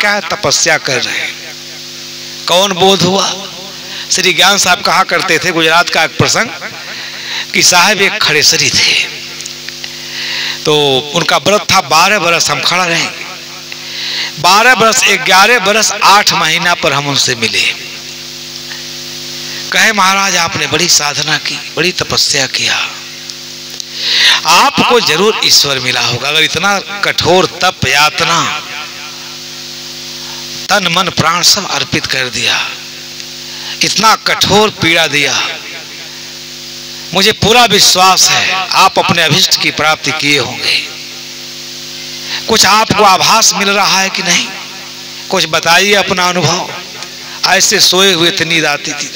क्या है, तपस्या कर रहे हैं। कौन बोध हुआ? श्री ज्ञान साहब कहा करते थे, गुजरात का एक प्रसंग, कि साहब एक खड़ेसरी थे, तो उनका व्रत था 12 बरस हम खड़ा रहेंगे। 12 बरस 11 बरस 8 महीना पर हम उनसे मिले। कहे महाराज आपने बड़ी साधना की, बड़ी तपस्या किया, आपको जरूर ईश्वर मिला होगा। अगर इतना कठोर तप यातना, तन मन प्राण सब अर्पित कर दिया, इतना कठोर पीड़ा दिया, मुझे पूरा विश्वास है आप अपने अभिष्ट की प्राप्ति किए होंगे। कुछ आपको आभास मिल रहा है कि नहीं? कुछ बताइए अपना अनुभव। ऐसे सोए हुए थे, नींद आती थी।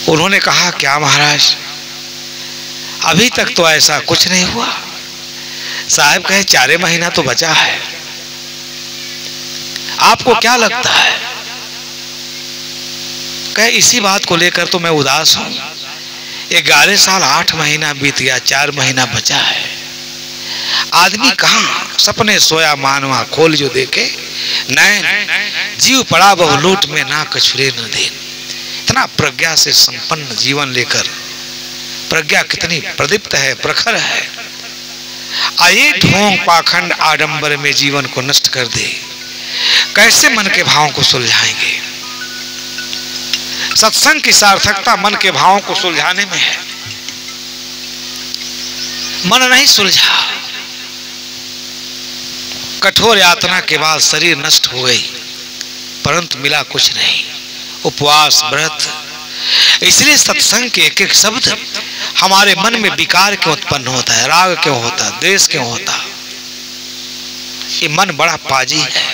उन्होंने कहा क्या महाराज, अभी तक तो ऐसा कुछ नहीं हुआ। साहब कहे 4 महीना तो बचा है, आपको क्या लगता है? कहे इसी बात को लेकर तो मैं उदास हूं। 11 साल 8 महीना बीत गया, 4 महीना बचा है। आदमी कहां सपने सोया मानवा खोल जो देखे, नैन जीव पड़ा बहु लूट में ना कछुरे न दे। इतना प्रज्ञा से संपन्न जीवन लेकर, प्रज्ञा कितनी प्रदीप्त है, प्रखर है, आये ढोंग पाखंड आडंबर में जीवन को नष्ट कर दे। कैसे मन के भावों को सुलझाएंगे? सत्संग की सार्थकता मन के भावों को सुलझाने में है। मन नहीं सुलझा, कठोर यातना के बाद शरीर नष्ट हो गई, परंतु मिला कुछ नहीं। उपवास व्रत, इसलिए सत्संग के एक एक शब्द हमारे मन में विकार क्यों उत्पन्न होता है, राग क्यों होता, द्वेष क्यों होता? ये मन बड़ा पाजी है,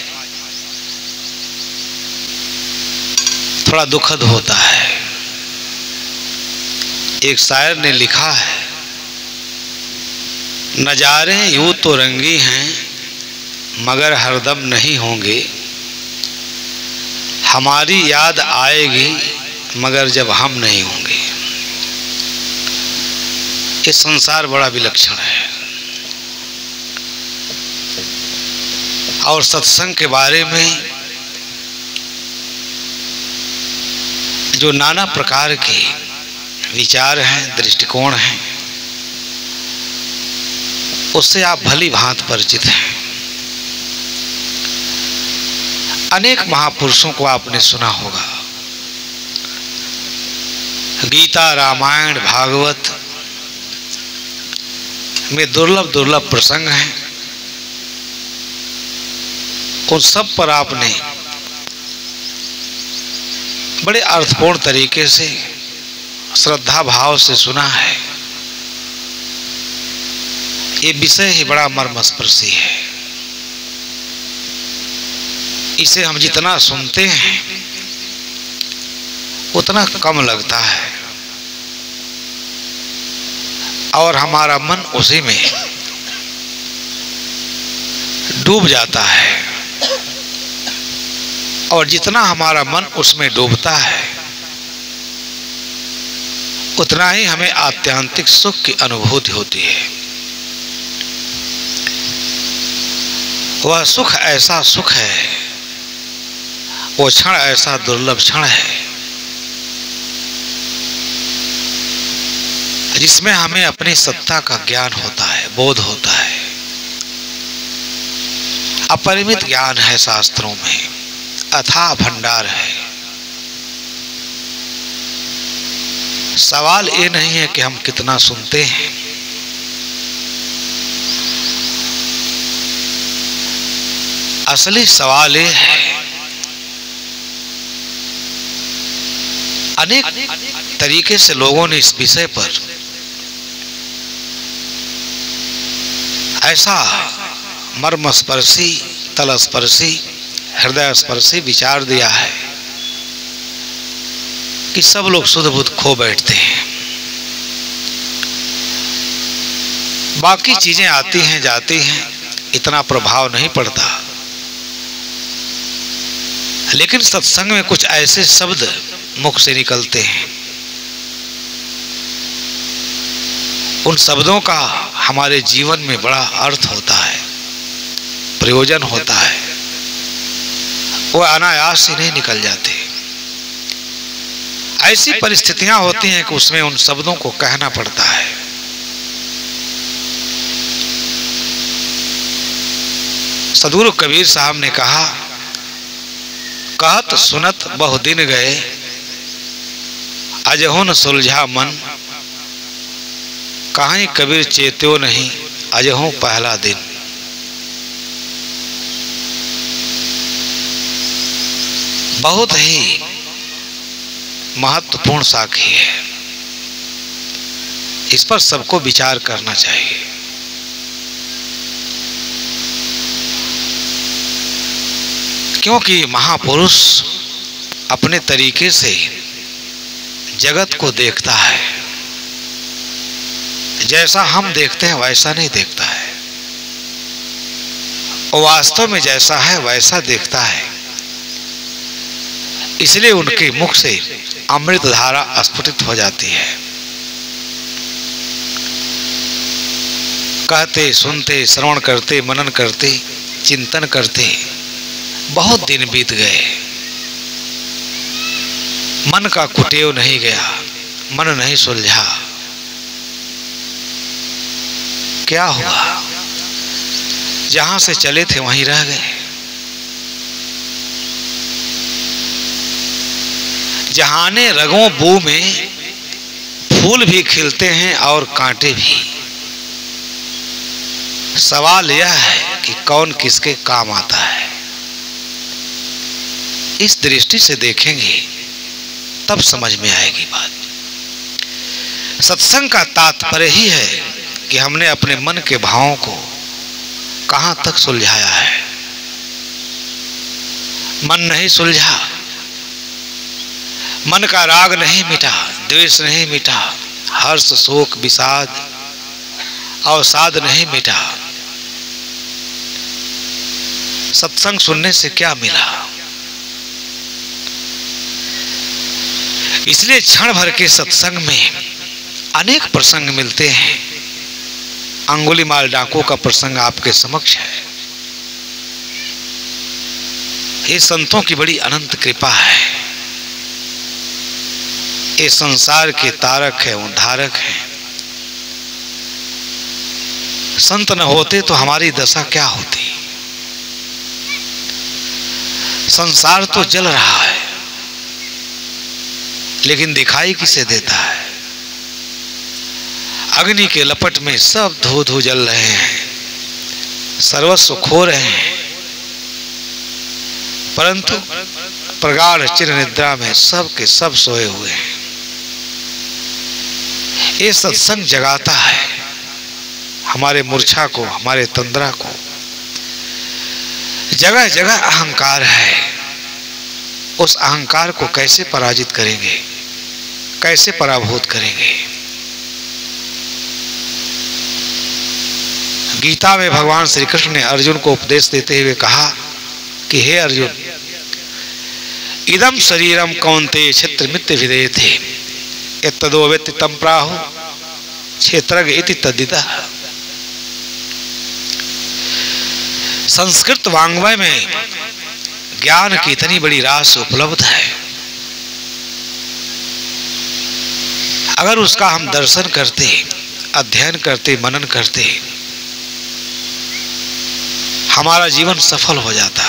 थोड़ा दुखद होता है। एक शायर ने लिखा है, नजारे यूं तो रंगी हैं मगर हरदम नहीं होंगे, हमारी याद आएगी मगर जब हम नहीं होंगे। ये संसार बड़ा विलक्षण है। और सत्संग के बारे में जो नाना प्रकार के विचार हैं, दृष्टिकोण हैं, उससे आप भली भांति परिचित हैं। अनेक महापुरुषों को आपने सुना होगा। गीता, रामायण, भागवत में दुर्लभ दुर्लभ प्रसंग हैं। उन सब पर आपने बड़े अर्थपूर्ण तरीके से, श्रद्धा भाव से सुना है। ये विषय ही बड़ा मर्मस्पर्शी है। इसे हम जितना सुनते हैं उतना कम लगता है और हमारा मन उसी में डूब जाता है। और जितना हमारा मन उसमें डूबता है उतना ही हमें आत्यांतिक सुख की अनुभूति होती है। वह सुख ऐसा सुख है, वो क्षण ऐसा दुर्लभ क्षण है जिसमें हमें अपनी सत्ता का ज्ञान होता है, बोध होता है। अपरिमित ज्ञान है शास्त्रों में, अथाह भंडार है। सवाल ये नहीं है कि हम कितना सुनते हैं, असली सवाल ये है अनेक तरीके से लोगों ने इस विषय पर ऐसा मर्मस्पर्शी, तलस्पर्शी, हृदय स्पर्शी विचार दिया है कि सब लोग सुध बुध खो बैठते हैं। बाकी चीजें आती हैं जाती हैं, इतना प्रभाव नहीं पड़ता, लेकिन सत्संग में कुछ ऐसे शब्द मुख से निकलते हैं, उन शब्दों का हमारे जीवन में बड़ा अर्थ होता है। प्रयोजन होता है वो अनायास ही नहीं निकल जाते। ऐसी परिस्थितियां होती हैं कि उसमें उन शब्दों को कहना पड़ता है। सद्गुरु कबीर साहब ने कहा, कहत सुनत बहु दिन गए, अजहु न सुलझा मन, कहीं कबीर चेत्यो नहीं, अजहु पहला दिन। बहुत ही महत्वपूर्ण साखी है, इस पर सबको विचार करना चाहिए। क्योंकि महापुरुष अपने तरीके से जगत को देखता है, जैसा हम देखते हैं वैसा नहीं देखता है, वो वास्तव में जैसा है वैसा देखता है। इसलिए उनके मुख से अमृत धारा स्फुटित हो जाती है। कहते सुनते श्रवण करते मनन करते चिंतन करते बहुत दिन बीत गए, मन का कुटेव नहीं गया, मन नहीं सुलझा। क्या हुआ? जहां से चले थे वहीं रह गए। जहाने रगों बू में फूल भी खिलते हैं और कांटे भी। सवाल यह है कि कौन किसके काम आता है। इस दृष्टि से देखेंगे तब समझ में आएगी बात। सत्संग का तात्पर्य ही है कि हमने अपने मन के भावों को कहां तक सुलझाया है। मन नहीं सुलझा, मन का राग नहीं मिटा, द्वेष नहीं मिटा, हर्ष शोक विषाद अवसाद नहीं मिटा। सत्संग सुनने से क्या मिला? इसलिए क्षण भर के सत्संग में अनेक प्रसंग मिलते हैं। अंगुलीमाल डाकू का प्रसंग आपके समक्ष है। ये संतों की बड़ी अनंत कृपा है। ये संसार के तारक है, उद्धारक है। संत न होते तो हमारी दशा क्या होती। संसार तो जल रहा है, लेकिन दिखाई किसे देता है। अग्नि के लपट में सब धो धो जल रहे हैं, सर्वस्व खो रहे हैं, परंतु प्रगाढ़ चिर निद्रा में सब के सब सोए हुए हैं। ये सत्संग जगाता है हमारे मूर्छा को, हमारे तंद्रा को। जगह जगह अहंकार है। उस अहंकार को कैसे पराजित करेंगे, कैसे पराभूत करेंगे? गीता में भगवान श्री कृष्ण ने अर्जुन को उपदेश देते हुए कहा कि हे अर्जुन, इदम शरीरम कौन्तेय क्षेत्रमित्य विधेयते यत्तदो वेत्ति तं प्राहु क्षेत्रज्ञ इति तद्विदः। संस्कृत वाङ्मय में ज्ञान की इतनी बड़ी राशि उपलब्ध है। अगर उसका हम दर्शन करते, अध्ययन करते, मनन करते, हमारा जीवन सफल हो जाता।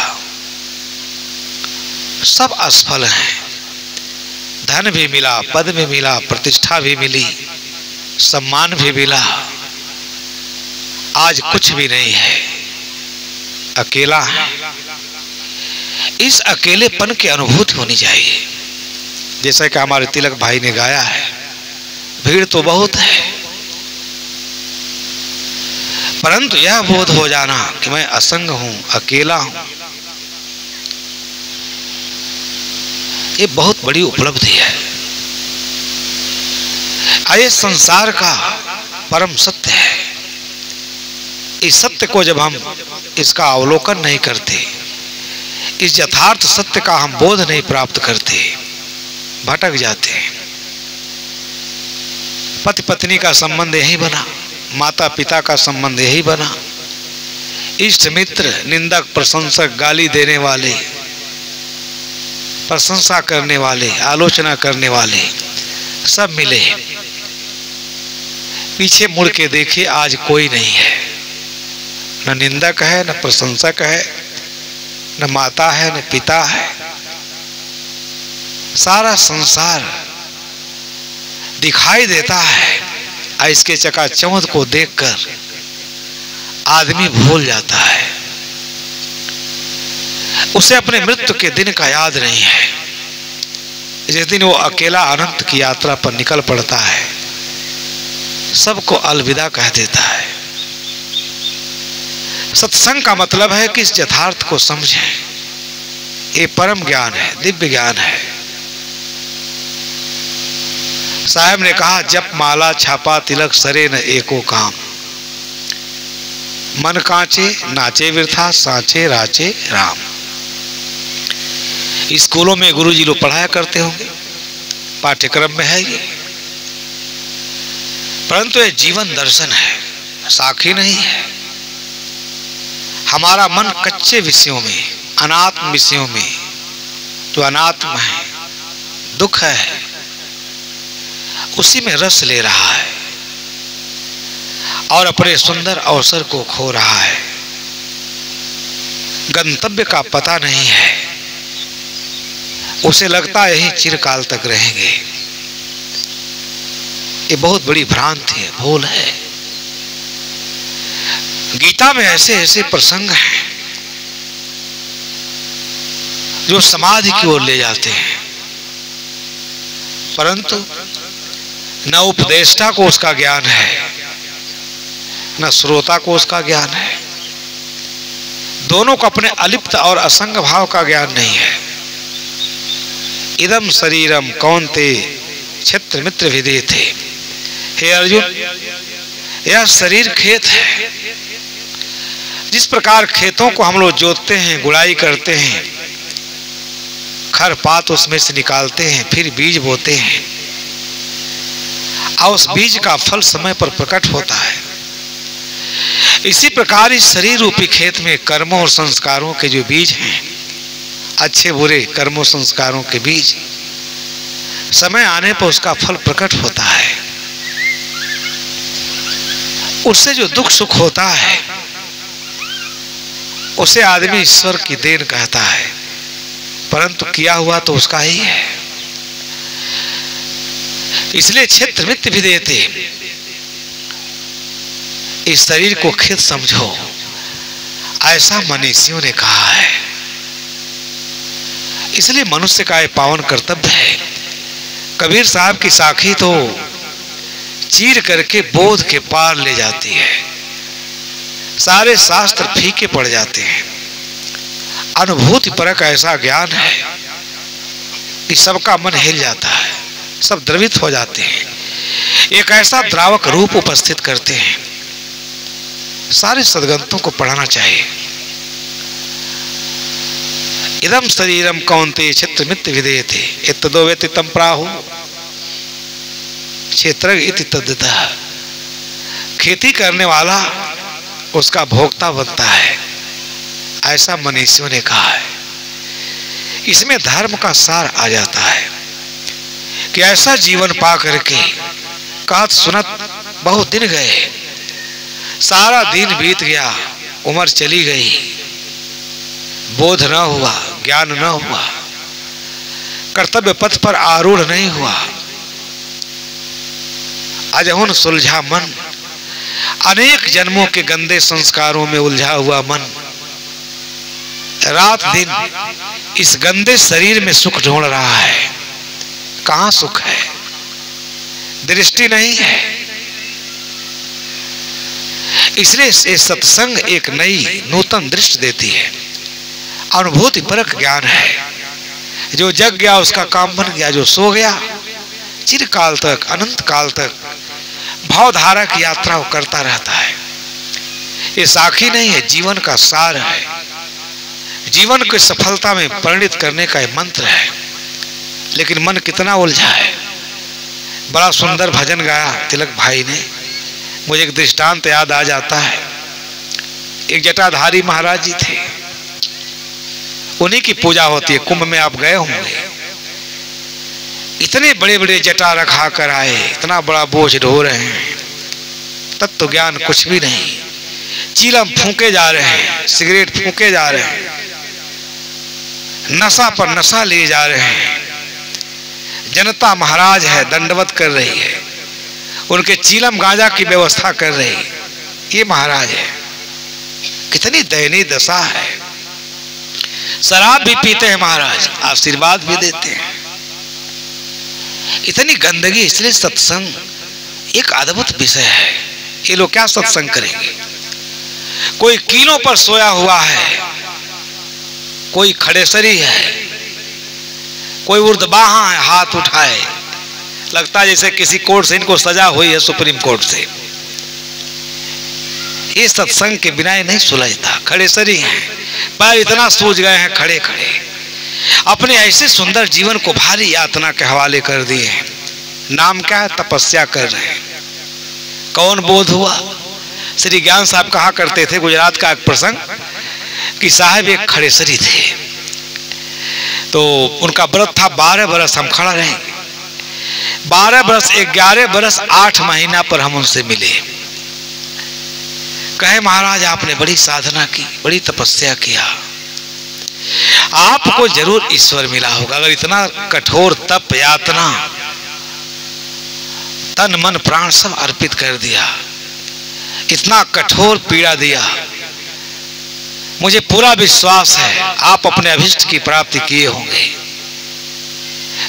सब असफल हैं। धन भी मिला, पद भी मिला, प्रतिष्ठा भी मिली, सम्मान भी मिला, आज कुछ भी नहीं है, अकेला है। इस अकेलेपन की अनुभूति होनी चाहिए। जैसा कि हमारे तिलक भाई ने गाया है, भीड़ तो बहुत है, परंतु यह बोध हो जाना कि मैं असंग हूं, अकेला हूं, ये बहुत बड़ी उपलब्धि है। ये संसार का परम सत्य है। इस सत्य को जब हम इसका अवलोकन नहीं करते, इस यथार्थ सत्य का हम बोध नहीं प्राप्त करते, भटक जाते हैं। पति पत्नी का संबंध यही बना, माता पिता का संबंध यही बना, इष्ट मित्र, निंदक, प्रशंसक, गाली देने वाले, प्रशंसा करने वाले, आलोचना करने वाले सब मिले। पीछे मुड़ के देखे, आज कोई नहीं है, न निंदक है, न प्रशंसक है, न माता है, न पिता है। सारा संसार दिखाई देता है। इसके चकाचौंध को देखकर आदमी भूल जाता है। उसे अपने मृत्यु के दिन का याद नहीं है। जिस दिन वो अकेला अनंत की यात्रा पर निकल पड़ता है, सबको अलविदा कह देता है। सत्संग का मतलब है कि इस यथार्थ को समझें। ये परम ज्ञान है, दिव्य ज्ञान है। साहब ने कहा, जप माला छापा तिलक सरे न एको काम, मन कांचे नाचे वृथा, सांचे राचे राम। स्कूलों में गुरुजी लोग पढ़ाया करते होंगे, पाठ्यक्रम में है ये, परंतु ये जीवन दर्शन है, साखी नहीं है। हमारा मन कच्चे विषयों में, अनात्म विषयों में, जो अनात्म है, दुख है, उसी में रस ले रहा है और अपने सुंदर अवसर को खो रहा है। गंतव्य का पता नहीं है, उसे लगता यही चिरकाल तक रहेंगे। ये बहुत बड़ी भ्रांति है, भूल है। गीता में ऐसे ऐसे प्रसंग हैं जो समाधि की ओर ले जाते हैं, परंतु न उपदेष्टा को उसका ज्ञान है, न श्रोता को उसका ज्ञान है। दोनों को अपने अलिप्त और असंग भाव का ज्ञान नहीं है। इदम शरीरम कौन्ते क्षेत्र मित्र विदेथे। हे अर्जुन, यह शरीर खेत है। जिस प्रकार खेतों को हम लोग जोतते हैं, गुड़ाई करते हैं, खर पात उसमें से निकालते हैं, फिर बीज बोते हैं और उस बीज का फल समय पर प्रकट होता है। इसी प्रकार इस शरीर रूपी खेत में कर्मों और संस्कारों के जो बीज हैं, अच्छे बुरे कर्मों संस्कारों के बीज, समय आने पर उसका फल प्रकट होता है। उससे जो दुख सुख होता है, उसे आदमी ईश्वर की देन कहता है, परंतु किया हुआ तो उसका ही है। इसलिए क्षेत्र मित्र भी देते, इस शरीर को खेत समझो, ऐसा मनीषियों ने कहा है। इसलिए मनुष्य का यह पावन कर्तव्य है। कबीर साहब की साखी तो चीर करके बोध के पार ले जाती है। सारे शास्त्र फीके पड़ जाते हैं। अनुभूति परक ऐसा ज्ञान है कि सबका मन हिल जाता है, सब द्रवित हो जाते हैं। एक ऐसा द्रावक रूप उपस्थित करते हैं। सारे सद्ग्रंथों को पढ़ना चाहिए। इदम शरीरम कौन्ते क्षेत्र मित्र विदेते इत्तदो वेति तम प्राहु क्षेत्र इति तद्दतः। खेती करने वाला उसका भोक्ता बनता है, ऐसा मनीषियों ने कहा है। इसमें धर्म का सार आ जाता है कि ऐसा जीवन पा करके कहत सुनत बहुत दिन गए, सारा दिन बीत गया, उम्र चली गई, बोध न हुआ, ज्ञान न हुआ, कर्तव्य पथ पर आरूढ़ नहीं हुआ, अजहुन सुलझा मन, अनेक जन्मों के गंदे संस्कारों में उलझा हुआ मन रात दिन इस गंदे शरीर में सुख ढूंढ रहा है। कहां सुख है? दृष्टि नहीं है। इसलिए ये सत्संग एक नई नूतन दृष्टि देती है। अनुभूति परक ज्ञान है। जो जग गया उसका काम बन गया, जो सो गया चिरकाल तक, अनंत काल तक भावधारा की यात्रा वो करता रहता है। ये साखी नहीं है, जीवन का सार है। जीवन को सफलता में परिणित करने का ये मंत्र है। लेकिन मन कितना उलझा है। बड़ा सुंदर भजन गाया तिलक भाई ने। मुझे एक दृष्टांत याद आ जाता है। एक जटाधारी महाराज जी थे, उन्हीं की पूजा होती है। कुंभ में आप गए होंगे, इतने बड़े बड़े जटा रखा कर आए, इतना बड़ा बोझ ढो रहे हैं, तत्व ज्ञान कुछ भी नहीं, चीलम फूके जा रहे हैं, सिगरेट फूके जा रहे हैं, नशा पर नशा ले जा रहे हैं। जनता महाराज है, दंडवत कर रही है, उनके चीलम गांजा की व्यवस्था कर रही है, ये महाराज है। कितनी दयनीय दशा है। शराब भी पीते हैं महाराज, आशीर्वाद भी देते हैं। इतनी गंदगी, इसलिए सत्संग एक अद्भुत विषय है। ये लोग क्या सत्संग करेंगे? कोई कीलों पर सोया हुआ है, कोई खड़ेसरी है, कोई उर्दबाहा है, हाथ उठाए, लगता है जैसे किसी कोर्ट से इनको सजा हुई है, सुप्रीम कोर्ट से। ये सत्संग के बिना ये नहीं सुलझता। खड़ेसरी हैं, पैर इतना सूज गए हैं खड़े खड़े, अपने ऐसे सुंदर जीवन को भारी यातना के हवाले कर दिए हैं। नाम क्या है? तपस्या कर रहे हैं। कौन बोध हुआ? श्री ज्ञान साहब कहा करते थे, गुजरात का एक प्रसंग, कि साहब एक खड़ेसरी थे, तो उनका व्रत था 12 बरस हम खड़ा रहेंगे। 12 बरस 11 बरस 8 महीना पर हम उनसे मिले। कहे महाराज आपने बड़ी साधना की, बड़ी तपस्या किया, आपको जरूर ईश्वर मिला होगा। अगर इतना कठोर तप यातना, तन मन प्राण सब अर्पित कर दिया, इतना कठोर पीड़ा दिया, मुझे पूरा विश्वास है आप अपने अभिष्ट की प्राप्ति किए होंगे।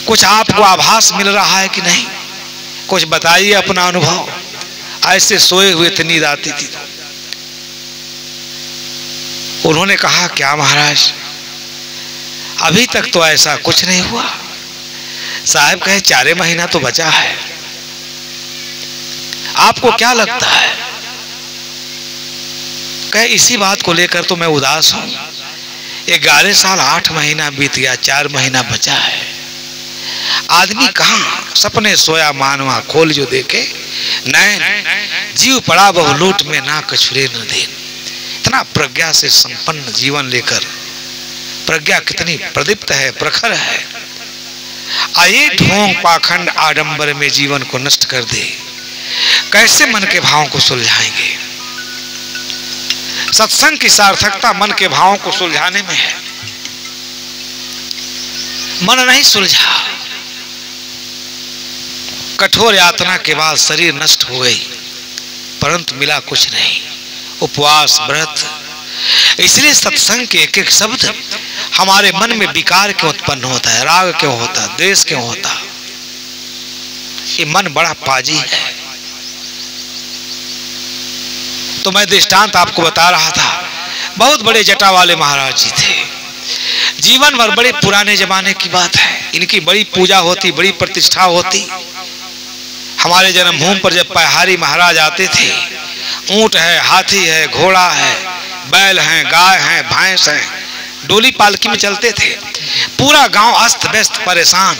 कुछ आपको आभास मिल रहा है कि नहीं? कुछ बताइए अपना अनुभव। ऐसे सोए हुए थे, नींद आती थी। उन्होंने कहा क्या महाराज, अभी तक तो ऐसा कुछ नहीं हुआ। साहब कहे 4 महीना तो बचा है, आपको क्या लगता है? कहे इसी बात को लेकर तो मैं उदास हूं। 11 साल 8 महीना बीत गया, 4 महीना बचा है। आदमी कहां सपने सोया मानवा खोल जो देखे, नैन जीव पड़ा बहु लूट में ना कछुरे न दे। इतना प्रज्ञा से संपन्न जीवन लेकर, प्रज्ञा कितनी प्रदीप्त है, प्रखर है। आये ढोंग पाखंड आडंबर में जीवन को नष्ट कर दे, कैसे मन के भावों को सुलझाएंगे? सत्संग की सार्थकता मन के भावों को सुलझाने में है। मन नहीं सुलझा, कठोर यातना के बाद शरीर नष्ट हो गई, परंतु मिला कुछ नहीं। उपवास, व्रत, इसलिए सत्संग के एक एक शब्द हमारे मन में विकार क्यों उत्पन्न होता है, राग क्यों होता, द्वेष क्यों होता? ये मन बड़ा पाजी है। तो मैं दृष्टांत आपको बता रहा था। बहुत बड़े जटा वाले महाराज जी थे, जीवन भर, बड़े पुराने जमाने की बात है। इनकी बड़ी पूजा होती, बड़ी प्रतिष्ठा होती। हमारे जन्मभूमि पर जब पहाड़ी महाराज आते थे, ऊंट है, हाथी है, घोड़ा है, बैल हैं, गाय हैं, भैंस हैं, डोली पालकी में चलते थे। पूरा गांव अस्त व्यस्त परेशान,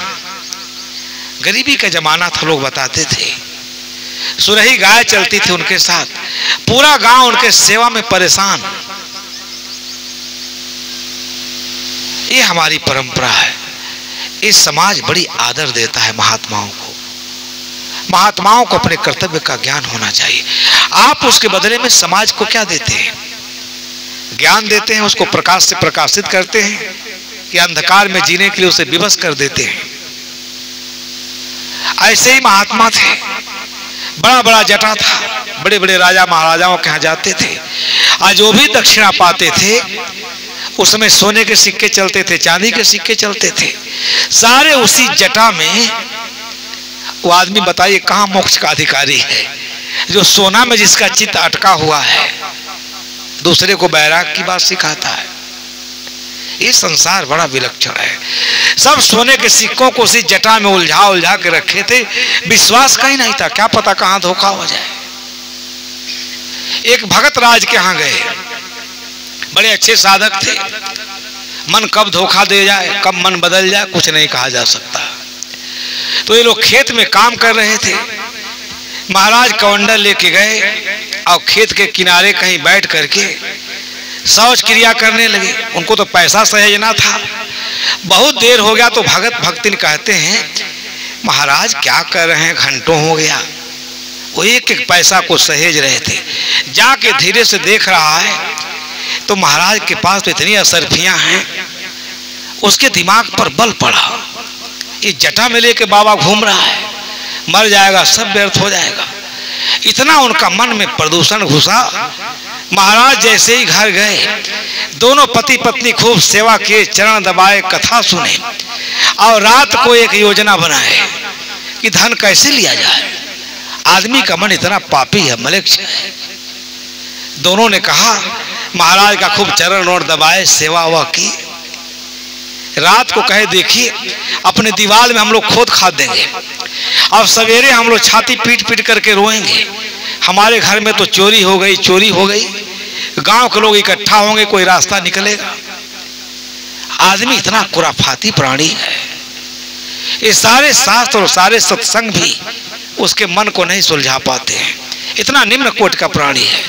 गरीबी का जमाना था, लोग बताते थे। सुरही गाय चलती थी उनके साथ, पूरा गांव उनके सेवा में परेशान। ये हमारी परंपरा है। इस समाज बड़ी आदर देता है महात्माओं को। महात्माओं को अपने कर्तव्य का ज्ञान होना चाहिए। आप उसके बदले में समाज को क्या देते हैं? ज्ञान देते हैं, उसको प्रकाश से प्रकाशित करते हैं, कि अंधकार में जीने के लिए उसे विवश कर देते हैं। ऐसे ही महात्मा थे, बड़ा बड़ा जटा था, बड़े बड़े राजा महाराजाओं के यहाँ जाते थे। आज जो भी दक्षिणा पाते थे, उस समय सोने के सिक्के चलते थे, चांदी के सिक्के चलते थे, सारे उसी जटा में। वो आदमी बताइए कहाँ मोक्ष का अधिकारी है, जो सोना में जिसका चित्त अटका हुआ है, दूसरे को बैराग की बात सिखाता है। ये संसार बड़ा विलक्षण है। सब सोने के सिक्कों को उसी जटा में उलझा उलझा के रखे थे, विश्वास कहीं नहीं था, क्या पता कहां धोखा हो जाए। एक भगत राज के यहां गए, बड़े अच्छे साधक थे। मन कब धोखा दे जाए, कब मन बदल जाए, कुछ नहीं कहा जा सकता। तो ये लोग खेत में काम कर रहे थे। महाराज कमंडल लेके गए और खेत के किनारे कहीं बैठ करके शौच क्रिया करने लगे। उनको तो पैसा सहेजना था। बहुत देर हो गया तो भगत भक्तिन कहते हैं महाराज क्या कर रहे हैं, घंटों हो गया। वो एक एक पैसा को सहेज रहे थे। जाके धीरे से देख रहा है तो महाराज के पास तो इतनी असरफियां हैं। उसके दिमाग पर बल पड़ा, ये जटा में लेके बाबा घूम रहा है, मर जाएगा, सब व्यर्थ हो जाएगा। इतना उनका मन में प्रदूषण घुसा। महाराज जैसे ही घर गए, दोनों पति पत्नी खूब सेवा किए, चरण दबाए, कथा सुने और रात को एक योजना बनाए कि धन कैसे लिया जाए। आदमी का मन इतना पापी है, मलेच्छ है। दोनों ने कहा महाराज का खूब चरण और दबाए, सेवा वह की। रात को कहे देखिए अपने दीवार में हम लोग खोद खाद देंगे और सवेरे हम लोग छाती पीट पीट करके रोएंगे, हमारे घर में तो चोरी हो गई, चोरी हो गई। गांव के लोग इकट्ठा होंगे, कोई रास्ता निकलेगा। आदमी इतना खुराफाती प्राणी है, ये सारे शास्त्र और सारे सत्संग भी उसके मन को नहीं सुलझा पाते हैं। इतना निम्न कोटि का प्राणी है।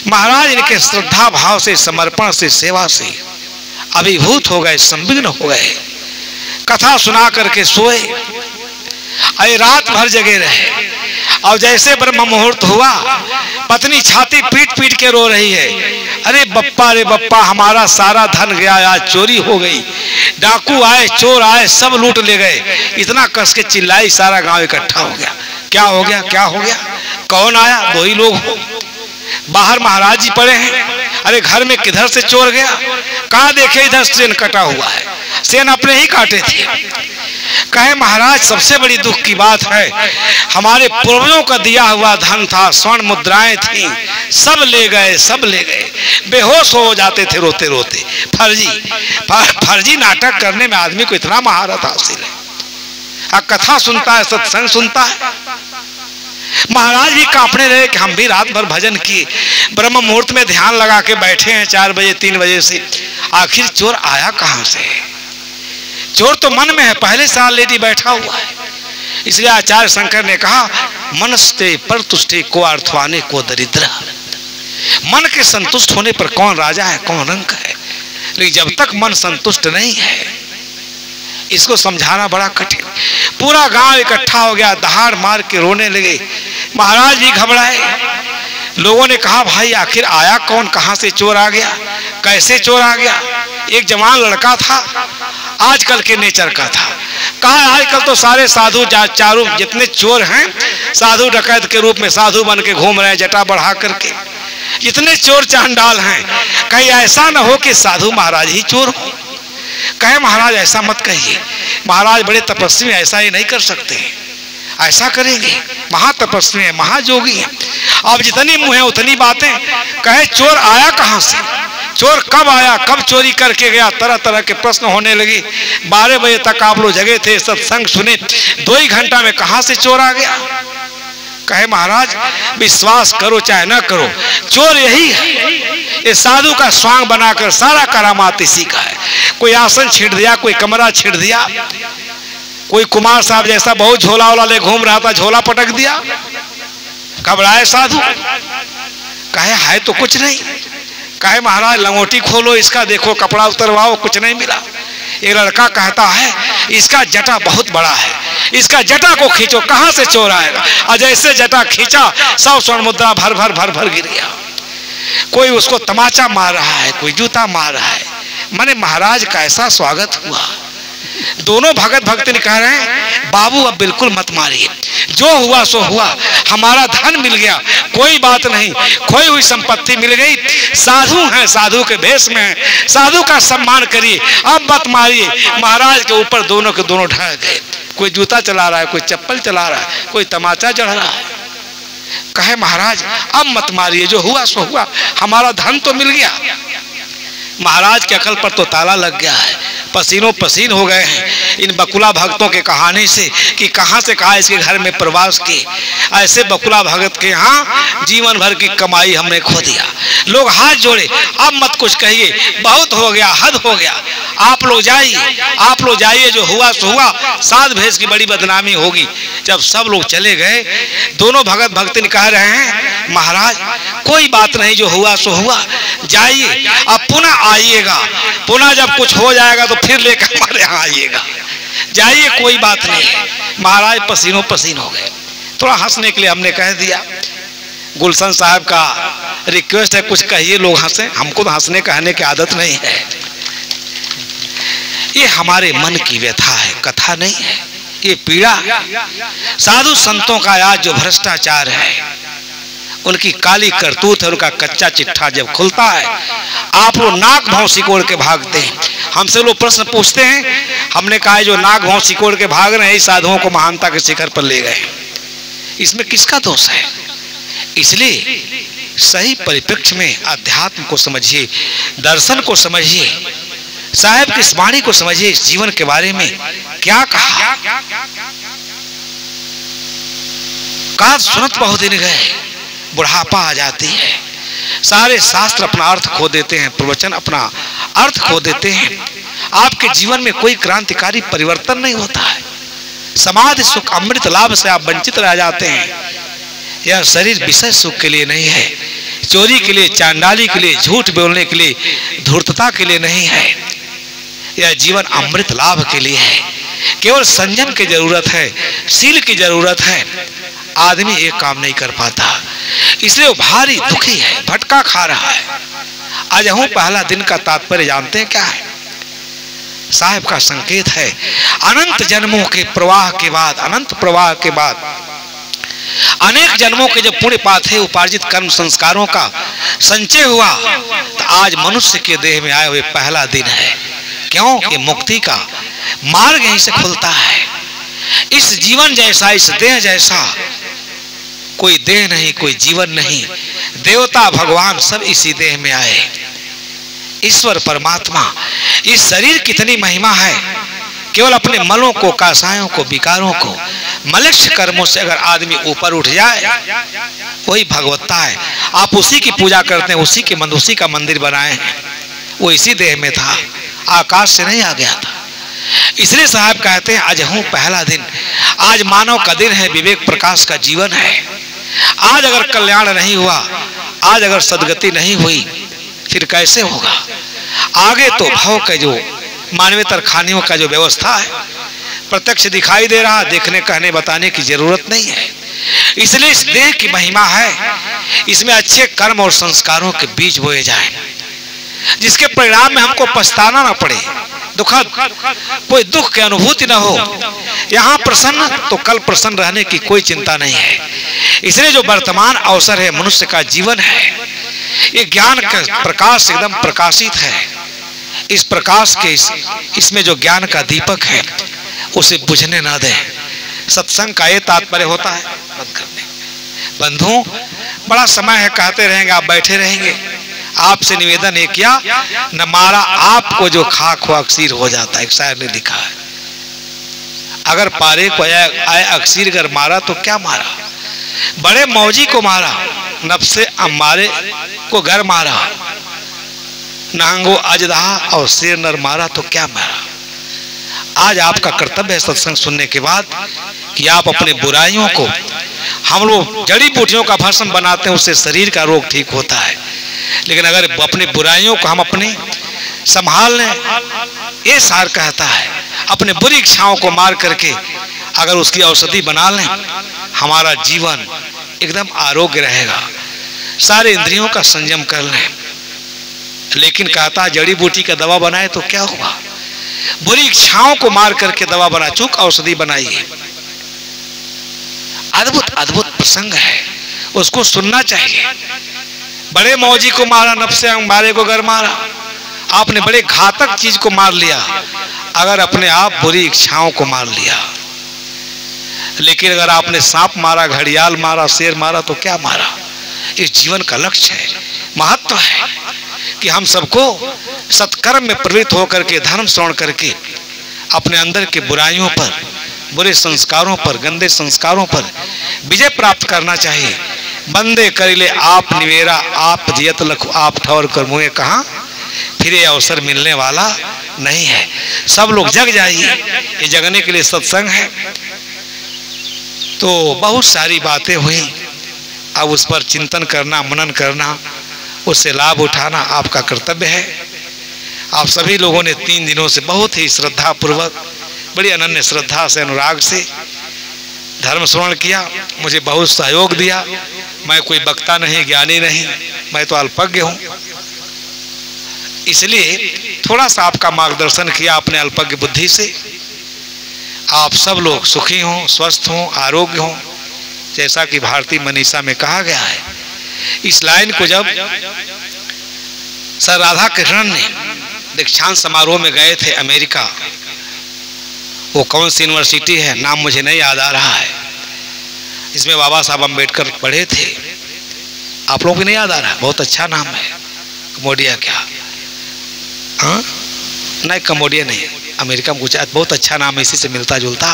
महाराज इनके श्रद्धा भाव से, समर्पण से, सेवा से अभिभूत हो गए, संविघ्न हो गए। कथा सुना करके सोए, अरे रात भर जगे रहे। और जैसे ब्रह्म मुहूर्त हुआ, पत्नी छाती पीट पीट के रो रही है, अरे बप्पा हमारा सारा धन गया, आज चोरी हो गई, डाकू आए, चोर आए, सब लूट ले गए। इतना कस के चिल्लाई, सारा गांव इकट्ठा हो गया। क्या हो गया, क्या हो गया? कौन आया? दो ही लोग हो। बाहर महाराज जी पड़े हैं। अरे घर में किधर से चोर गया? कहाँ देखे, इधर सेन कटा हुआ है, सेन अपने ही काटे थे। कहे महाराज सबसे बड़ी दुख की बात है, हमारे पूर्वजों का दिया हुआ धन था, स्वर्ण मुद्राएं थी, सब ले गए, सब ले गए। बेहोश हो जाते थे रोते रोते। फर्जी नाटक करने में आदमी को इतना महारत हासिल है। कथा सुनता है, सत्संग सुनता है। महाराज भी कांपने रहे कि हम भी रात भर भजन किए, ब्रह्म मुहूर्त में ध्यान लगा के बैठे हैं 4 बजे 3 बजे से, आखिर चोर आया कहां से? चोर तो मन में है, पहले से ऑलरेडी बैठा हुआ है। इसलिए आचार्य शंकर ने कहा मनस्ते पर तुष्टे को अर्थवाने को दरिद्र। मन के संतुष्ट होने पर कौन राजा है, कौन रंक है, लेकिन जब तक मन संतुष्ट नहीं है, इसको समझाना बड़ा कठिन। पूरा गांव इकट्ठा हो गया, दहाड़ मार के रोने लगे। महाराज भी घबराए। लोगों ने कहा भाई आखिर आया कौन, कहां से चोर आ गया, कैसे चोर आ गया? एक जवान लड़का था, आजकल के नेचर का था। कहा आजकल तो सारे साधु चारों जितने चोर हैं, साधु डकैत के रूप में साधु बन के घूम रहे हैं, जटा बढ़ा करके। जितने चोर चांडाल हैं, कहीं ऐसा न हो कि साधु महाराज ही चोर हो। कहे महाराज ऐसा मत कहिए, महाराज बड़े तपस्वी, ऐसा ही नहीं कर सकते। ऐसा करेंगे, महातपस्वी है, महायोगी है। अब जितनी मुंह है उतनी बातें। कहे चोर आया कहां से, चोर कब आया, कब चोरी करके गया, तरह तरह के प्रश्न होने लगे। 12 बजे तक आप लोग जगे थे, सत्संग सुने, 2 ही घंटा में कहां से चोर आ गया? कहे महाराज विश्वास करो चाहे ना करो, चोर यही है। ये साधु का स्वांग बनाकर सारा करामात इसी का है। कोई आसन छीड़ दिया, कोई कमरा छीड़ दिया, कोई कुमार साहब जैसा बहुत झोला वाला ले घूम रहा था, झोला पटक दिया, घबराए साधु। कहे है तो कुछ नहीं। कहे महाराज लंगोटी खोलो, इसका देखो, कपड़ा उतरवाओ, कुछ नहीं मिला। ये लड़का कहता है इसका जटा बहुत बड़ा है, इसका जटा को खींचो, कहां से चोर आएगा? और जैसे जटा खींचा, 100 स्वर्ण मुद्रा भर भर भर भर गिर गया। कोई उसको तमाचा मार रहा है, कोई जूता मार रहा है। माने महाराज का ऐसा स्वागत हुआ। दोनों भगत भक्त ने कह रहे हैं बाबू अब बिल्कुल मत मारिए, जो हुआ सो हुआ, हमारा धन मिल गया, कोई बात नहीं, खोई हुई संपत्ति मिल गई। साधु हैं, साधु के भेष में हैं, साधु का सम्मान करिए, अब मत मारिए। महाराज के ऊपर दोनों के दोनों ढह गए। कोई जूता चला रहा है, कोई चप्पल चला रहा है, कोई तमाचा चढ़ रहा है। कहे महाराज अब मत मारिए, जो हुआ सो हुआ, हमारा धन तो मिल गया। महाराज के अकल पर तो ताला लग गया है, पसीनों पसीन हो गए हैं इन बकुला भक्तों के कहानी से कि कहां से कहा इसके घर में प्रवास किए। ऐसे बकुला भगत के यहाँ जीवन भर की कमाई हमने खो दिया। लोग हाथ जोड़े, अब मत कुछ कहिए, बहुत हो गया, हद हो गया। आप लोग जाइए, जो हुआ सो हुआ, साध भेष की बड़ी बदनामी होगी। जब सब लोग चले गए, दोनों भगत भक्तिन कह रहे हैं महाराज कोई बात नहीं, जो हुआ सो हुआ, जाइए, अब पुनः आइएगा, पुनः जब कुछ हो जाएगा तो फिर लेकर हमारे यहाँ आइएगा, जाइए कोई बात नहीं। महाराज पसीनों पसीन हो गए। थोड़ा हंसने के लिए हमने कह दिया, गुलशन साहब का रिक्वेस्ट है कुछ कहिए, लोग हंसे, हमको तो हंसने कहने की आदत नहीं है। ये हमारे मन की व्यथा है, कथा नहीं है, ये पीड़ा। साधु संतों का आज जो भ्रष्टाचार है, उनकी काली करतूत है, उनका कच्चा चिट्ठा जब खुलता है, आप लोग नाक भाव सिकोड़ के भागते हैं। हमसे लोग प्रश्न पूछते हैं, हमने कहा जो नाक भाव सिकोड़ के भाग रहे हैं, साधुओं को महानता के शिखर पर ले गए, इसमें किसका दोष है? इसलिए सही परिप्रेक्ष्य में अध्यात्म को समझिए, दर्शन को समझिए, साहब की इस वाणी को समझिए, इस जीवन के बारे में क्या कहा। कहा सुनत बहुत दिन गए, बुढ़ापा आ जाती है, सारे शास्त्र अपना अर्थ खो देते हैं, प्रवचन अपना अर्थ खो देते हैं, आपके जीवन में कोई क्रांतिकारी परिवर्तन नहीं होता है, समाधि सुख अमृत लाभ से आप वंचित रह जाते हैं। यह शरीर विषय सुख के लिए नहीं है, चोरी के लिए, चांडाली के लिए, झूठ बोलने के लिए, धूर्तता के लिए नहीं है, यह जीवन अमृत लाभ के लिए है। केवल संयम की जरूरत है, शील की जरूरत है। आदमी एक काम नहीं कर पाता, इसलिए वो भारी दुखी है, भटका खा रहा है। आज हम पहला दिन का तात्पर्य जानते हैं क्या है? साहब का संकेत है अनंत जन्मों के प्रवाह के बाद, अनंत प्रवाह के बाद, अनेक जन्मों के जब पुण्य पाथे उपार्जित कर्म संस्कारों का संचय हुआ, तो आज मनुष्य के देह में आए हुए पहला दिन है। क्यों? कि मुक्ति का मार्ग यहीं से खुलता है। इस जीवन जैसा, इस देह जैसा कोई देह नहीं, कोई जीवन नहीं। देवता भगवान सब इसी देह में आए, ईश्वर परमात्मा। इस शरीर कितनी महिमा है, केवल अपने मलों को, कासायों को, विकारों को, मलेच्छ कर्मों से अगर आदमी ऊपर उठ जाए, वही भगवत्ता है। आप उसी की पूजा करते हैं, उसी का मंदिर बनाए हैं, वो इसी देह में था, आकाश से नहीं आ गया था। इसलिए साहब कहते हैं आज हूं पहला दिन, आज मानव का दिन है, विवेक प्रकाश का जीवन है। आज अगर कल्याण नहीं हुआ, आज अगर सदगति नहीं हुई, फिर कैसे होगा? आगे तो भाव का जो मानवेतर खानियों का जो व्यवस्था है प्रत्यक्ष दिखाई दे रहा, देखने कहने बताने की जरूरत नहीं है। इसलिए इस देह की महिमा है, इसमें अच्छे कर्म और संस्कारों के बीज बोए जाए, जिसके परिणाम में हमको पछताना ना पड़े, दुखद कोई दुख की अनुभूति ना हो। यहाँ प्रसन्न तो कल प्रसन्न रहने की कोई चिंता नहीं है। इसलिए जो वर्तमान अवसर है, मनुष्य का जीवन है, ये ज्ञान का प्रकाश एकदम प्रकाशित है। इस प्रकाश के इसमें जो ज्ञान का दीपक है, उसे बुझने ना दे। सत्संग का ये तात्पर्य होता है बंद करने। बंधु, बड़ा समय है, कहते रहेंगे, आप बैठे रहेंगे। आपसे निवेदन है किया न मारा आपको जो खाक हो अक्सीर हो जाता है, एक शायर ने लिखा है। अगर पारे को आए अक्सीर अगर मारा तो क्या मारा? बड़े मौजी को मारा, नफ्से अम्मारे को घर मारा, नांगो अजदहा और शेर नर मारा तो क्या मारा? आज आपका कर्तव्य है सत्संग सुनने के बाद कि आप अपने बुराइयों को, हम लोग जड़ी बूटियों का भस्म बनाते हैं, उससे शरीर का रोग ठीक होता है, लेकिन अगर अपनी बुराइयों को हम अपने संभाल लें, ये सार कहता है, अपने बुरी इच्छाओं को मार करके अगर उसकी औषधि बना लें, हमारा जीवन एकदम आरोग्य रहेगा। सारे इंद्रियों का संयम कर लें। लेकिन कहता है जड़ी बूटी का दवा बनाए तो क्या हुआ? बुरी इच्छाओं को मार करके दवा बना, चूक औषधि बनाइए। अद्भुत अद्भुत प्रसंग है, उसको सुनना चाहिए। बड़े मौजी को मारा, नफ्से अंबारे को घर मारा। आपने बड़े घातक चीज को मार लिया, अगर अपने आप बुरी इच्छाओं को मार लिया। लेकिन अगर आपने सांप मारा, घड़ियाल मारा, शेर मारा तो क्या मारा? इस जीवन का लक्ष्य है, महत्व है कि हम सबको सत्कर्म में प्रवृत्त होकर के, धर्म श्रवण करके अपने अंदर के बुराइयों पर, बुरे संस्कारों पर, गंदे संस्कारों पर विजय प्राप्त करना चाहिए। बंदे करिले आप निवेरा, आप जियत लखु आप ठौर कर मुए कहा, फिर ये अवसर मिलने वाला नहीं है। सब लोग जग जाइए, ये जगने के लिए सत्संग है। तो बहुत सारी बातें हुई, अब उस पर चिंतन करना, मनन करना, उससे लाभ उठाना आपका कर्तव्य है। आप सभी लोगों ने 3 दिनों से बहुत ही श्रद्धा पूर्वक, बड़ी अनन्य श्रद्धा से, अनुराग से धर्म श्रवण किया, मुझे बहुत सहयोग दिया। मैं कोई वक्ता नहीं, ज्ञानी नहीं, मैं तो अल्पज्ञ हूँ, इसलिए थोड़ा सा आपका मार्गदर्शन किया अपने अल्पज्ञ बुद्धि से। आप सब लोग सुखी हों, स्वस्थ हों, आरोग्य हों, जैसा कि भारती मनीषा में कहा गया है। इस लाइन को जब सर राधा कृष्णन ने दीक्षांत समारोह में गए थे अमेरिका, वो कौन सी यूनिवर्सिटी है, नाम मुझे नहीं याद आ रहा है, इसमें बाबा साहब अम्बेडकर पढ़े थे, आप लोगों को नहीं याद आ रहा है? बहुत अच्छा नाम है, कमोडिया क्या, हाँ नहीं कमोडिया नहीं, अमेरिका में गुजरात, बहुत अच्छा नाम है, इसी से मिलता जुलता।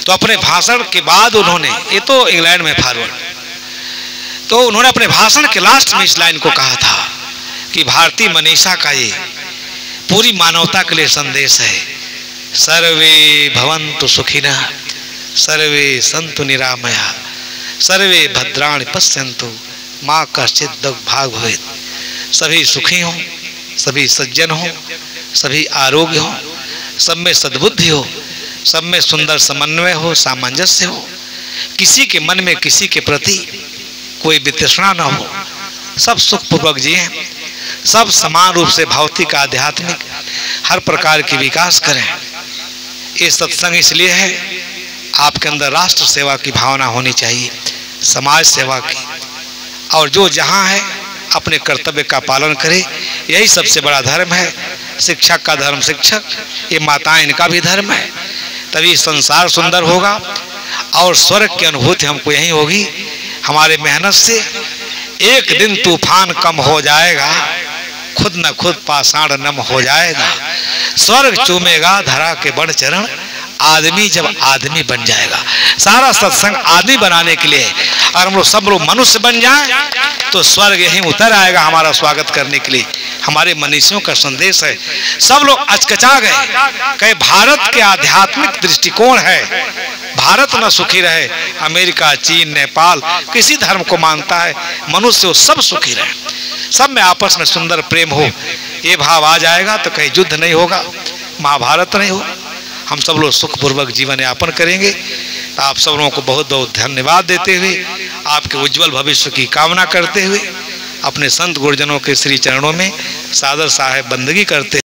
तो अपने भाषण के बाद उन्होंने, ये तो इंग्लैंड में फॉरवर्ड, तो उन्होंने अपने भाषण के लास्ट में इस लाइन को कहा था कि भारती मनीषा का ये पूरी मानवता के लिए संदेश है, सर्वे भवन्तु सुखिनः, सर्वे सन्तु निरामया, सर्वे भद्राणि पश्यन्तु माँ कश्चित् दुर्भाग् भवेत्। सभी सुखी हों, सभी सज्जन हों, सभी आरोग्य हो, सब में सद्बुद्धि हो, सब में सुंदर समन्वय हो, सामंजस्य हो, किसी के मन में किसी के प्रति कोई वितृष्णा न हो, सब सुखपूर्वक जिएं, सब समान रूप से भौतिक आध्यात्मिक हर प्रकार की विकास करें। ये सत्संग इसलिए है, आपके अंदर राष्ट्र सेवा की भावना होनी चाहिए, समाज सेवा की, और जो जहाँ है अपने कर्तव्य का पालन करे, यही सबसे बड़ा धर्म है। शिक्षक का धर्म शिक्षक, ये माताएं इनका भी धर्म है, तभी संसार सुंदर होगा और स्वर्ग की अनुभूति हमको यही होगी। हमारे मेहनत से एक दिन तूफान कम हो जाएगा, खुद न खुद पाषाण नम हो जाएगा, स्वर्ग चूमेगा धरा के बड़ चरण, आदमी जब आदमी बन जाएगा। सारा सत्संग आदमी बनाने के लिए, और हम लोग सब लोग मनुष्य बन जाएं तो स्वर्ग यहीं उतर आएगा हमारा स्वागत करने के लिए। हमारे मनीषियों का संदेश है। सब लोग अचकचा गए, कहे भारत के आध्यात्मिक दृष्टिकोण है, भारत न सुखी रहे, अमेरिका, चीन, नेपाल किसी धर्म को मानता है, मनुष्य सब सुखी रहे, सब में आपस में सुंदर प्रेम हो, ये भाव आ जाएगा तो कहीं युद्ध नहीं होगा, महाभारत नहीं होगा, हम सब लोग सुखपूर्वक जीवन यापन करेंगे। तो आप सब लोगों को बहुत बहुत धन्यवाद देते हुए, आपके उज्जवल भविष्य की कामना करते हुए, अपने संत गुरुजनों के श्री चरणों में सादर साहेब बंदगी करते